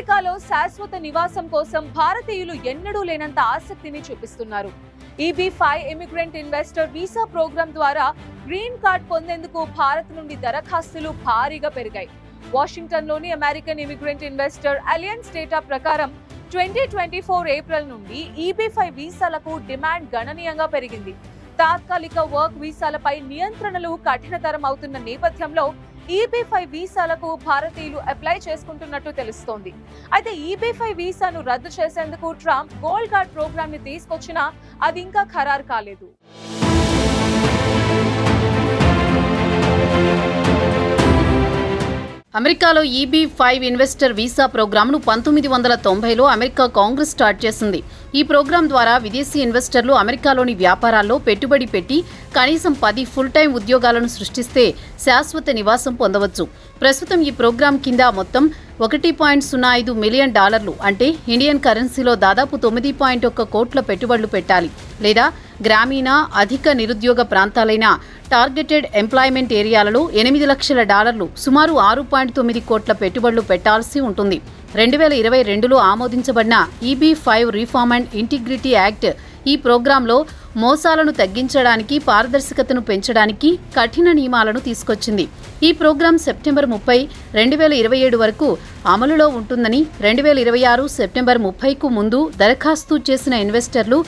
అమెరికాలో శాశ్వత నివాసం కోసం భారతీయులు ఎన్నడూ లేనంత ఆసక్తిని చూపిస్తున్నారు. EB-5 immigrant investor visa program ద్వారా గ్రీన్ కార్డ్ పొందేందుకు భారత్ నుండి దరఖాస్తులు భారీగా పెరిగాయి. వాషింగ్టన్లోని American immigrant investor alliance data ప్రకారం 2024 ఏప్రిల్ నుండి EB-5 వీసాలకు డిమాండ్ గణనీయంగా పెరిగింది. తాత్కాలిక వర్క్ వీసాలపై నియంత్రణలు కఠినతరం అవుతున్న నేపథ్యంలో EB-5 వీసాలకు భారతీయులు అప్లై చేసుకుంటున్నట్టు తెలుస్తోంది. అయితే EB-5 వీసాను రద్దు చేసేందుకు ట్రంప్ గోల్డ్ కార్డ్ ప్రోగ్రామ్ ని తీసుకొచ్చినా అది ఇంకా ఖరారు కాలేదు. అమెరికాలో EB-5 ఇన్వెస్టర్ వీసా ప్రోగ్రాంను 1990లో అమెరికా కాంగ్రెస్ స్టార్ట్ చేసింది. ఈ ప్రోగ్రాం ద్వారా విదేశీ ఇన్వెస్టర్లు అమెరికాలోని వ్యాపారాల్లో పెట్టుబడి పెట్టి కనీసం 10 ఫుల్ టైం ఉద్యోగాలను సృష్టిస్తే శాశ్వత నివాసం పొందవచ్చు. ప్రస్తుతం ఈ ప్రోగ్రాం కింద మొత్తం $1.05 మిలియన్ అంటే ఇండియన్ కరెన్సీలో దాదాపు 9.1 కోట్ల పెట్టుబడులు పెట్టాలి, లేదా గ్రామీణ అధిక నిరుద్యోగ ప్రాంతాలైన టార్గెటెడ్ ఎంప్లాయ్మెంట్ ఏరియాలలో $8 లక్షల సుమారు 6.9 కోట్ల పెట్టుబడులు పెట్టాల్సి ఉంటుంది. 2022లో ఆమోదించబడిన EB-5 reform and integrity act ఈ ప్రోగ్రాంలో మోసాలను తగ్గించడానికి, పారదర్శకతను పెంచడానికి కఠిన నియమాలను తీసుకొచ్చింది. ఈ ప్రోగ్రాం సెప్టెంబర్ 30, 2027 వరకు అమలులో ఉంటుందని, 2026 సెప్టెంబర్ 30కు ముందు దరఖాస్తు చేసిన ఇన్వెస్టర్లు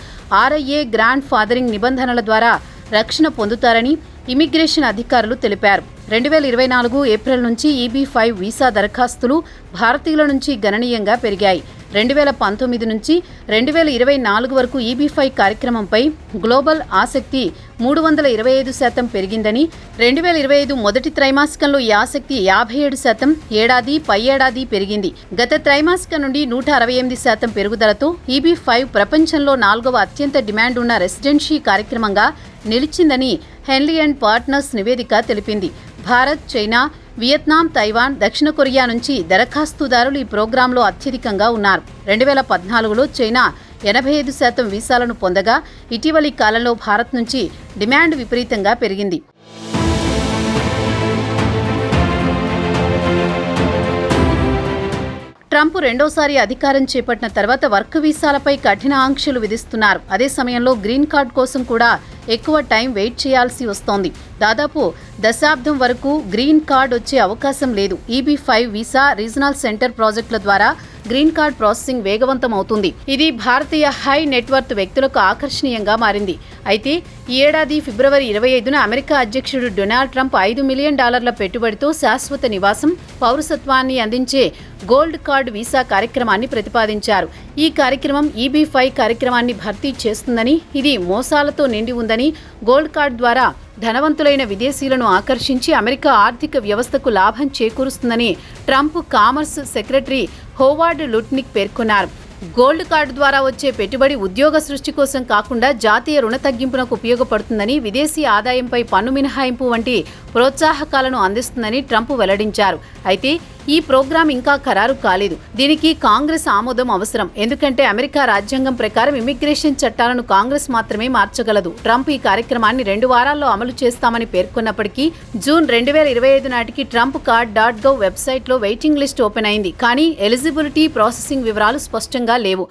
RIA గ్రాండ్ ఫాదరింగ్ నిబంధనల ద్వారా రక్షణ పొందుతారని ఇమిగ్రేషన్ అధికారులు తెలిపారు. 2024 ఏప్రిల్ నుంచి EB-5 వీసా దరఖాస్తులు భారతీయుల నుంచి గణనీయంగా పెరిగాయి. 2019 నుంచి 2024 వరకు EB-5 కార్యక్రమంపై గ్లోబల్ ఆసక్తి 325% పెరిగిందని, 2025 మొదటి త్రైమాసికంలో ఈ ఆసక్తి 57%, ఏడాది పై ఏడాది పెరిగింది. గత త్రైమాసికం నుండి 168% పెరుగుదలతో EB-5 ప్రపంచంలో 4వ అత్యంత డిమాండ్ ఉన్న రెసిడెన్షీ కార్యక్రమంగా నిలిచిందని హెన్లీ అండ్ పార్ట్నర్స్ నివేదిక తెలిపింది. భారత్, చైనా, వియత్నాం, తైవాన్, దక్షిణ కొరియా నుంచి దరఖాస్తుదారులు ఈ ప్రోగ్రాంలో అత్యధికంగా ఉన్నారు. 2014లో చైనా 85% వీసాలను పొందగా, ఇటీవలి కాలంలో భారత్ నుంచి డిమాండ్ విపరీతంగా పెరిగింది. ట్రంప్ రెండోసారి అధికారం చేపట్టిన తర్వాత వర్క్ వీసాలపై కఠిన ఆంక్షలు విధిస్తున్నారు. అదే సమయంలో గ్రీన్ కార్డ్ కోసం కూడా ఎక్కువ టైం వెయిట్ చేయాల్సి వస్తోంది. దాదాపు దశాబ్దం వరకు గ్రీన్ కార్డ్ వచ్చే అవకాశం లేదు. EB-5 వీసా రీజనల్ సెంటర్ ప్రాజెక్టుల ద్వారా గ్రీన్ కార్డ్ ప్రాసెసింగ్ వేగవంతం అవుతుంది. ఇది భారతీయ హై నెట్వర్త్ వ్యక్తులకు ఆకర్షణీయంగా మారింది. అయితే ఈ ఏడాది ఫిబ్రవరి 25న అమెరికా అధ్యక్షుడు డొనాల్డ్ ట్రంప్ $5 మిలియన్ పెట్టుబడితో శాశ్వత నివాసం, పౌరసత్వాన్ని అందించే గోల్డ్ కార్డ్ వీసా కార్యక్రమాన్ని ప్రతిపాదించారు. ఈ కార్యక్రమం EB-5 కార్యక్రమాన్ని భర్తీ చేస్తుందని, ఇది మోసాలతో నిండి ఉందని, గోల్డ్ కార్డ్ ద్వారా ధనవంతులైన విదేశీయులను ఆకర్షించి అమెరికా ఆర్థిక వ్యవస్థకు లాభం చేకూరుస్తుందని Trump commerce secretary Howard Lutnick పేర్కొన్నారు. గోల్డ్ కార్డు ద్వారా వచ్చే పెట్టుబడి ఉద్యోగ సృష్టి కోసం కాకుండా జాతీయ రుణ తగ్గింపునకు ఉపయోగపడుతుందని, విదేశీ ఆదాయంపై పన్ను మినహాయింపు వంటి ప్రోత్సాహకాలను అందిస్తుందని ట్రంప్ వెల్లడించారు. అయితే ఈ ప్రోగ్రాం ఇంకా ఖరారు కాలేదు. దీనికి కాంగ్రెస్ ఆమోదం అవసరం. ఎందుకంటే అమెరికా రాజ్యాంగం ప్రకారం ఇమిగ్రేషన్ చట్టాలను కాంగ్రెస్ మాత్రమే మార్చగలదు. ట్రంప్ ఈ కార్యక్రమాన్ని 2 వారాల్లో అమలు చేస్తామని పేర్కొన్నప్పటికీ జూన్ 2025 నాటికి ట్రంప్ కార్డ్.gov వెబ్సైట్లో వెయిటింగ్ లిస్ట్ ఓపెన్ అయింది. కానీ ఎలిజిబిలిటీ, ప్రాసెసింగ్ వివరాలు స్పష్టంగా లేవు.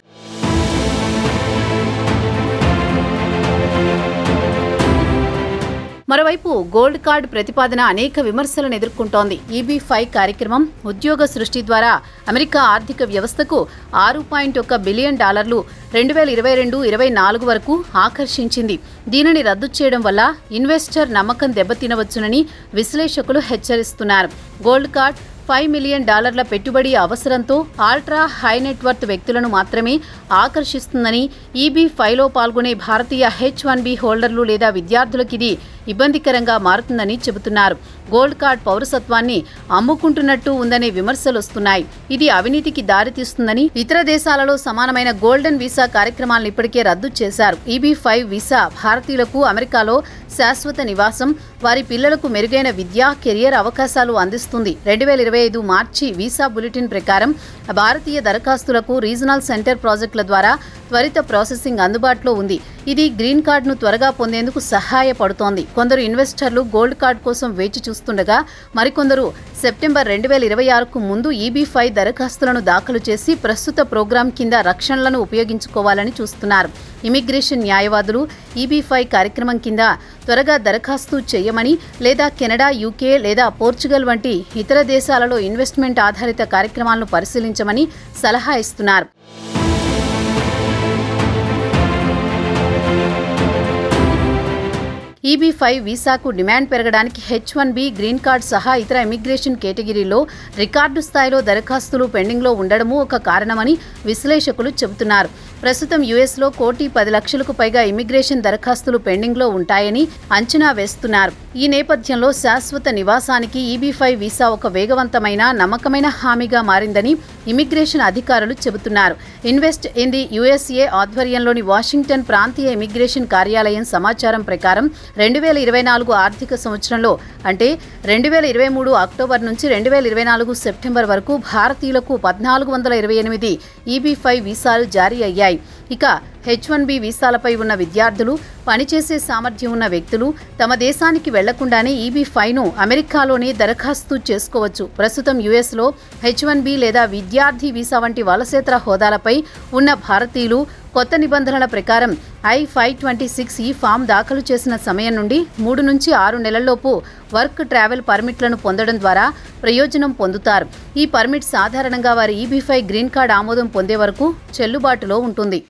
మరోవైపు గోల్డ్ కార్డ్ ప్రతిపాదన అనేక విమర్శలను ఎదుర్కొంటోంది. EB-5 కార్యక్రమం ఉద్యోగ సృష్టి ద్వారా అమెరికా ఆర్థిక వ్యవస్థకు $6.1 బిలియన్ 2022-24 వరకు ఆకర్షించింది. దీనిని రద్దు చేయడం వల్ల ఇన్వెస్టర్ నమ్మకం దెబ్బతినవచ్చునని విశ్లేషకులు హెచ్చరిస్తున్నారు. గోల్డ్ కార్డ్ $5 మిలియన్ పెట్టుబడి అవసరంతో అల్ట్రా హై నెట్వర్త్ వ్యక్తులను మాత్రమే ఆకర్షిస్తుందని, EB-5లో పాల్గొనే భారతీయ H-1B హోల్డర్లు లేదా విద్యార్థులకు ఇది ఇబ్బందికరంగా మారుతుందని చెబుతున్నారు. గోల్డ్ కార్డ్ పౌరసత్వాన్ని అమ్ముకుంటున్నట్టు ఉందనే విమర్శలు వస్తున్నాయి. ఇది అవినీతికి దారితీస్తుందని, ఇతర దేశాలలో సమానమైన గోల్డెన్ వీసా కార్యక్రమాలను ఇప్పటికే రద్దు చేశారు. EB-5 వీసా భారతీయులకు అమెరికాలో శాశ్వత నివాసం, వారి పిల్లలకు మెరుగైన విద్యా, కెరియర్ అవకాశాలు అందిస్తుంది. 2025 మార్చి వీసా బులెటిన్ ప్రకారం భారతీయ దరఖాస్తులకు రీజనల్ సెంటర్ ప్రాజెక్టుల ద్వారా త్వరిత ప్రాసెసింగ్ అందుబాటులో ఉంది. ఇది గ్రీన్ కార్డును త్వరగా పొందేందుకు సహాయపడుతోంది. కొందరు ఇన్వెస్టర్లు గోల్డ్ కార్డు కోసం వేచి చూస్తుండగా మరికొందరు సెప్టెంబర్ 2026కు ముందు EB-5 దరఖాస్తులను దాఖలు చేసి ప్రస్తుత ప్రోగ్రాం కింద రక్షణలను ఉపయోగించుకోవాలని చూస్తున్నారు. ఇమిగ్రేషన్ న్యాయవాదులు EB-5 కార్యక్రమం కింద త్వరగా దరఖాస్తు చేయమని లేదా కెనడా, UK లేదా పోర్చుగల్ వంటి ఇతర దేశాలలో ఇన్వెస్ట్మెంట్ ఆధారిత కార్యక్రమాలను పరిశీలించమని సలహా ఇస్తున్నారు. EB-5 వీసాకు డిమాండ్ పెరగడానికి H-1B గ్రీన్ కార్డ్ సహా ఇతర ఇమిగ్రేషన్ కేటగిరీలో రికార్డు స్థాయిలో దరఖాస్తులు పెండింగ్లో ఉండడము ఒక కారణమని విశ్లేషకులు చెబుతున్నారు. ప్రస్తుతం యుఎస్లో 1,10,00,000కు పైగా ఇమిగ్రేషన్ దరఖాస్తులు పెండింగ్లో ఉంటాయని అంచనా వేస్తున్నారు. ఈ నేపథ్యంలో శాశ్వత నివాసానికి EB-5 వీసా ఒక వేగవంతమైన, నమ్మకమైన హామీగా మారిందని ఇమిగ్రేషన్ అధికారులు చెబుతున్నారు. ఇన్వెస్ట్ ఇన్ ది USA ఆధ్వర్యంలోని వాషింగ్టన్ ప్రాంతీయ ఇమిగ్రేషన్ కార్యాలయం సమాచారం ప్రకారం 2024 ఆర్థిక సంవత్సరంలో అంటే 2023 అక్టోబర్ నుంచి 2024 సెప్టెంబర్ వరకు భారతీయులకు 1,428 EB-5 వీసాలు జారీ అయ్యాయి. ఇక H-1B వీసాలపై ఉన్న విద్యార్థులు, పనిచేసే సామర్థ్యం ఉన్న వ్యక్తులు తమ దేశానికి వెళ్లకుండానే EB-5ను అమెరికాలోనే దరఖాస్తు చేసుకోవచ్చు. ప్రస్తుతం యుఎస్లో H-1B లేదా విద్యార్థి వీసా వంటి వలసేతర హోదాలపై ఉన్న భారతీయులు కొత్త నిబంధనల ప్రకారం I-526 ఈ ఫామ్ దాఖలు చేసిన సమయం నుండి 3 నుంచి 6 నెలల్లోపు వర్క్ ట్రావెల్ పర్మిట్లను పొందడం ద్వారా ప్రయోజనం పొందుతారు. ఈ పర్మిట్ సాధారణంగా వారి EB-5 గ్రీన్ కార్డ్ ఆమోదం పొందే వరకు చెల్లుబాటులో ఉంటుంది.